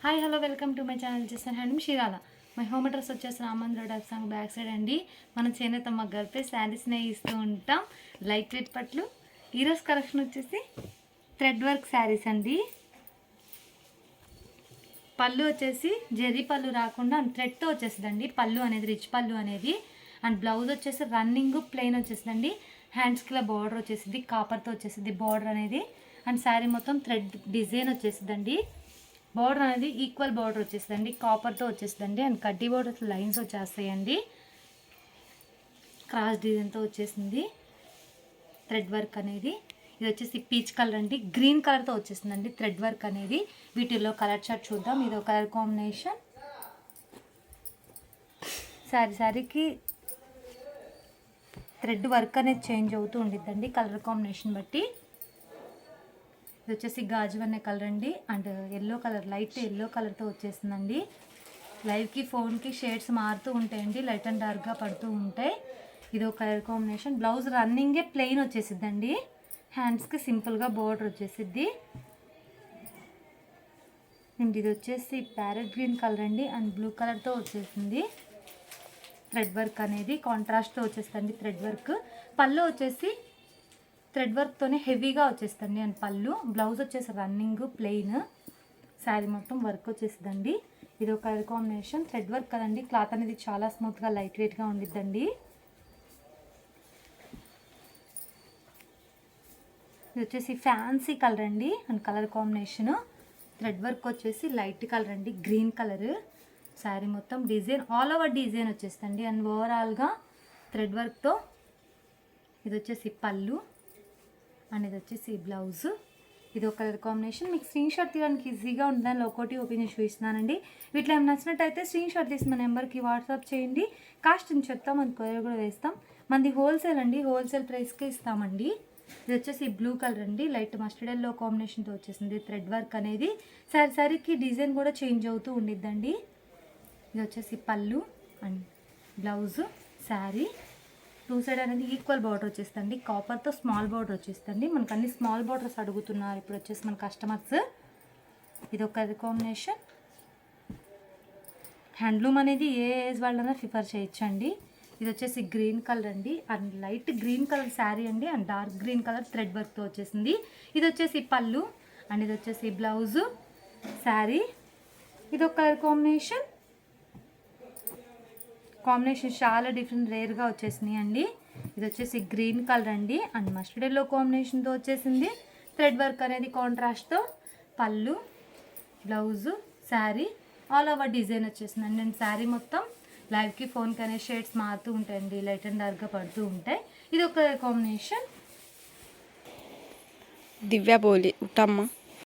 Hi hello welcome to my channel చేస్తాను hand షీరాల my home address వచ్చేసి రామంద్ర dock song back side అండి. మన చేనేత మగ్గలపై శారీస్నే ఇస్తూ ఉంటాం. లైట్ వెయిట్ పట్లు. ఈరోజు కలెక్షన్ వచ్చేసి థ్రెడ్ వర్క్ శారీస్ అండి. పళ్ళు వచ్చేసి జెరీ పళ్ళు రాకుండా అండ్ థ్రెడ్తో వచ్చేసిందండి. పళ్ళు అనేది రిచ్ పళ్ళు అనేది అండ్ బ్లౌజ్ వచ్చేసి రన్నింగ్ ప్లెయిన్ వచ్చేసిందండి. హ్యాండ్స్కి ఇలా బార్డర్ వచ్చేసింది, కాపర్తో వచ్చేసింది బార్డర్ అనేది. అండ్ శారీ మొత్తం థ్రెడ్ డిజైన్ వచ్చేసిందండి. బార్డర్ అనేది ఈక్వల్ బార్డర్ వచ్చేసిందండి, కాపర్తో వచ్చేసిందండి. అండ్ కడ్డీ బార్డర్ లైన్స్ వచ్చేస్తాయండి. క్రాస్ డిజైన్తో వచ్చేసింది థ్రెడ్ వర్క్ అనేది. ఇది వచ్చేసి పీచ్ కలర్ అండి, గ్రీన్ కలర్తో వచ్చేసిందండి థ్రెడ్ వర్క్ అనేది. వీటిల్లో కలర్ చార్ట్ చూద్దాం. ఇది ఒక కలర్ కాంబినేషన్. శారీకి థ్రెడ్ వర్క్ అనేది చేంజ్ అవుతూ ఉండిద్దండి కలర్ కాంబినేషన్ బట్టి. ఇది వచ్చేసి గాజువన్నే కలర్ అండి and yellow colour, light yellow కలర్తో వచ్చేసిందండి. లైవ్కి ఫోన్కి షేడ్స్ మారుతూ ఉంటాయండి, లైట్ అండ్ డార్క్గా పడుతూ ఉంటాయి. ఇది ఒక కలర్ కాంబినేషన్. బ్లౌజ్ రన్నింగే ప్లెయిన్ వచ్చేసిద్దండి. హ్యాండ్స్కి సింపుల్గా బోర్డర్ వచ్చేసిద్ది. అండ్ ఇది వచ్చేసి ప్యారెట్ గ్రీన్ కలర్ అండి అండ్ బ్లూ కలర్తో వచ్చేసింది. థ్రెడ్ వర్క్ అనేది కాంట్రాస్ట్తో వచ్చేస్తుంది థ్రెడ్ వర్క్. పళ్ళు వచ్చేసి థ్రెడ్ వర్క్తోనే హెవీగా వచ్చేస్తుంది అండ్ పళ్ళు. బ్లౌజ్ వచ్చేసి రన్నింగ్ ప్లెయిన్. శారీ మొత్తం వర్క్ వచ్చేసిందండి. ఇది ఒక కలర్ కాంబినేషన్. థ్రెడ్ వర్క్ కదండి, క్లాత్ అనేది చాలా స్మూత్గా లైట్ వెయిట్గా ఉండిద్దండి. ఇది వచ్చేసి ఫ్యాన్సీ కలర్ అండి and colour combination. Thread work వచ్చేసి లైట్ కలర్ అండి, గ్రీన్ కలర్. శారీ మొత్తం డిజైన్ ఆల్ ఓవర్ డిజైన్ వచ్చేస్తుంది అండ్ ఓవరాల్గా థ్రెడ్ వర్క్తో. ఇది వచ్చేసి పళ్ళు అండ్ ఇది వచ్చేసి బ్లౌజ్. ఇది ఒక కలర్ కాంబినేషన్. మీకు స్క్రీన్ షాట్ తీయడానికి ఈజీగా ఉంటుందని ఒకటి ఓపెన్ చేసి చూపిస్తున్నానండి. వీటిలో ఏమైనా నచ్చినట్టయితే స్క్రీన్ షాట్ తీసి మన నెంబర్కి వాట్సాప్ చేయండి. కాస్ట్ అని చెప్తాం, మన కొరియర్ కూడా వేస్తాం. మనది హోల్సేల్ అండి, హోల్సేల్ ప్రైస్కే ఇస్తామండి. ఇది వచ్చేసి బ్లూ కలర్ అండి, లైట్ మస్టర్డ్ ఎల్లో కాంబినేషన్తో వచ్చేసింది థ్రెడ్ వర్క్ అనేది. శారీకి డిజైన్ కూడా చేంజ్ అవుతూ ఉండిద్దండి. ఇది వచ్చేసి పళ్ళు and blouse. Sari two side అనేది ఈక్వల్ బార్డర్ వచ్చేస్తుంది, కాపర్తో స్మాల్ బార్డర్ వచ్చేస్తుంది. మనకు అన్ని స్మాల్ బార్డర్స్ అడుగుతున్నారు ఇప్పుడు వచ్చేసి మన కస్టమర్స్. ఇది ఒక కాంబినేషన్. హ్యాండ్లూమ్ అనేది ఏ ఏజ్ వాళ్ళైనా ప్రిఫర్ చేయొచ్చండి. ఇది వచ్చేసి గ్రీన్ కలర్ అండి and light green colour sari అండి and dark green colour thread వర్క్తో వచ్చేసింది. ఇది వచ్చేసి పళ్ళు అండ్ ఇది వచ్చేసి బ్లౌజు. శారీ ఇది ఒక కలర్ కాంబినేషన్ చాలా డిఫరెంట్ రేర్గా వచ్చేసినాయి అండి. ఇది వచ్చేసి గ్రీన్ కలర్ అండి అండ్ మస్టర్డ్ ఎల్లో కాంబినేషన్తో వచ్చేసింది. థ్రెడ్ వర్క్ అనేది కాంట్రాస్ట్తో. పళ్ళు, blouse, sari all over design వచ్చేసిందండి. అండ్ శారీ మొత్తం లైవ్కి ఫోన్కి అనే షేడ్స్ మారుతూ ఉంటాయండి, లైట్ అండ్ డార్క్గా పడుతూ ఉంటాయి. ఇది ఒక కాంబినేషన్. దివ్య బోలి ఉట్టమ్మ.